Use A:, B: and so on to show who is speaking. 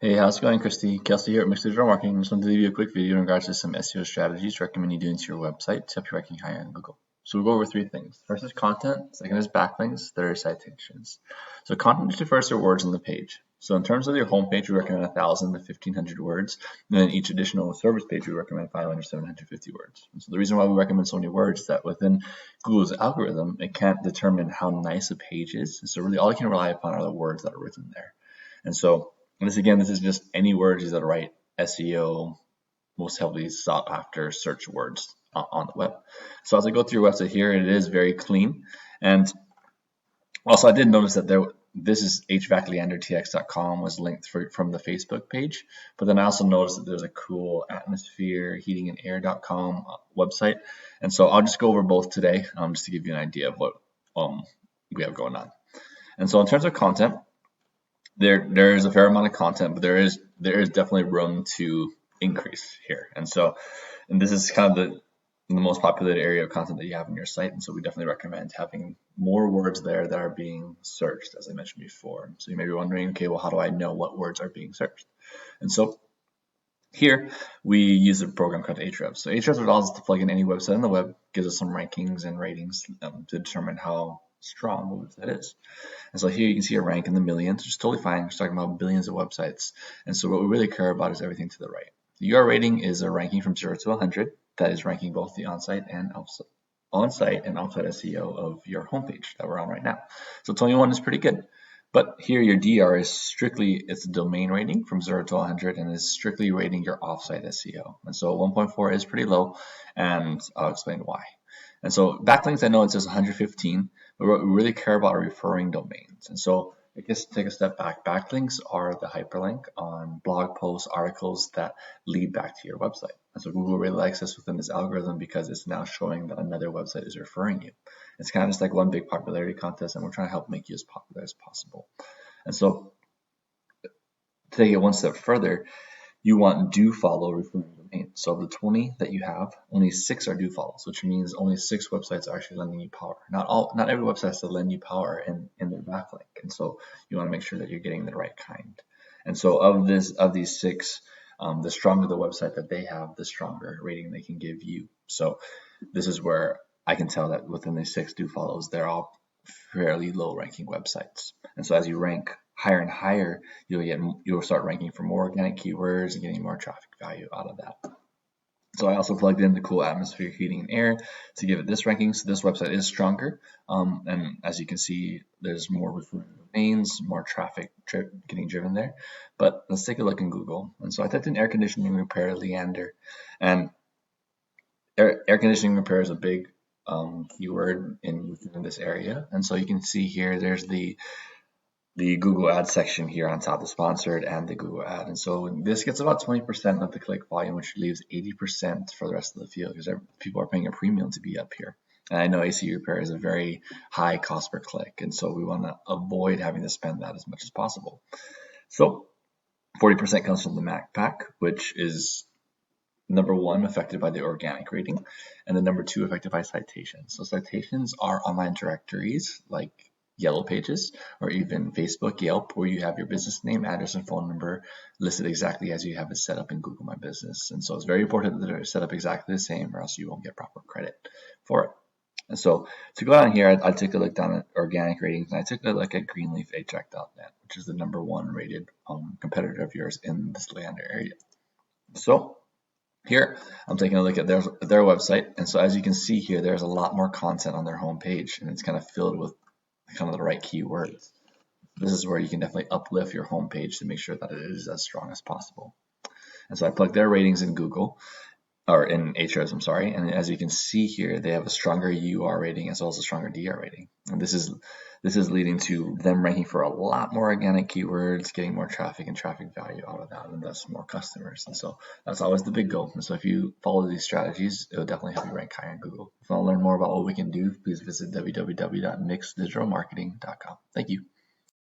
A: Hey, how's it going, Christy? Kelsey here at Mixed Digital Marketing. Just wanted to give you a quick video in regards to some SEO strategies to recommend you doing to your website to help you ranking higher on Google. So we'll go over three things. First is content, second is backlinks, third is citations. So content just refers to words on the page. So in terms of your homepage, we recommend 1,000 to 1,500 words. And then each additional service page, we recommend 500 to 750 words. And so the reason why we recommend so many words is that within Google's algorithm, it can't determine how nice a page is. So really all you can rely upon are the words that are written there. And so this is just any words that are right SEO, most heavily sought after search words on the web. So as I go through your website here, it is very clean. And also I did notice that this is hvacleandertx.com was linked from the Facebook page. But then I also noticed that there's a cool atmosphere heatingandair.com website. And so I'll just go over both today just to give you an idea of what we have going on. And so in terms of content, there is a fair amount of content, but there is definitely room to increase here. And this is kind of the most populated area of content that you have on your site. And so we definitely recommend having more words there that are being searched, as I mentioned before. So you may be wondering, okay, well, how do I know what words are being searched? And so here we use a program called Ahrefs. So Ahrefs allows us to plug in any website on the web, gives us some rankings and ratings to determine how strong the website is. And so here you can see a rank in the millions, which is totally fine. We're talking about billions of websites. And so what we really care about is everything to the right. The UR rating is a ranking from 0 to 100. That is ranking both the on-site and outside SEO of your homepage that we're on right now. So 21 is pretty good. But here your DR is it's a domain rating from 0 to 100 and is strictly rating your offsite SEO. And so 1.4 is pretty low, and I'll explain why. And so backlinks, I know it says 115, but what we really care about are referring domains. And so I guess take a step back. Backlinks are the hyperlink on blog posts, articles that lead back to your website. And so Google really likes this within this algorithm because it's now showing that another website is referring you. It's kind of just like one big popularity contest, and we're trying to help make you as popular as possible. And so to take it one step further, you want do follow referring domains. So of the 20 that you have, only 6 are do follows, which means only 6 websites are actually lending you power. Not every website has to lend you power in their backlink. And so you want to make sure that you're getting the right kind. And so of these 6, the stronger the website that they have, the stronger rating they can give you. So this is where I can tell that within these 6 do follows, they're all fairly low ranking websites. And so as you rank higher and higher, you'll start ranking for more organic keywords and getting more traffic value out of that. So I also plugged in the cool atmosphere heating and air to give it this ranking. So this website is stronger. And as you can see, there's more referring domains, more traffic getting driven there. But let's take a look in Google. And so I typed in air conditioning repair Leander, and air conditioning repair is a big keyword within this area. And so you can see here, there's the Google ad section here on top, the sponsored and the Google ad. And so this gets about 20% of the click volume, which leaves 80% for the rest of the field because people are paying a premium to be up here. And I know AC repair is a very high cost per click. And so we want to avoid having to spend that as much as possible. So 40% comes from the Mac pack, which is number 1 affected by the organic rating, and then number 2 affected by citations. So citations are online directories like Yellow Pages or even Facebook, Yelp, where you have your business name, address, and phone number listed exactly as you have it set up in Google My Business. And so it's very important that they're set up exactly the same, or else you won't get proper credit for it. And so to go down here, I took a look down at organic ratings, and I took a look at greenleafhvac.net, which is the number 1 rated competitor of yours in this Leander area. So here, I'm taking a look at their website. And so as you can see here, there's a lot more content on their homepage, and it's kind of filled with kind of the right keywords. This is where you can definitely uplift your homepage to make sure that it is as strong as possible. And so I plugged their ratings in Google, or in Ahrefs, I'm sorry. And as you can see here, they have a stronger UR rating as well as a stronger DR rating. And this is leading to them ranking for a lot more organic keywords, getting more traffic and traffic value out of that, and thus more customers. And so that's always the big goal. And so if you follow these strategies, it will definitely help you rank higher in Google. If you want to learn more about what we can do, please visit www.mixeddigitalmarketing.com. Thank you.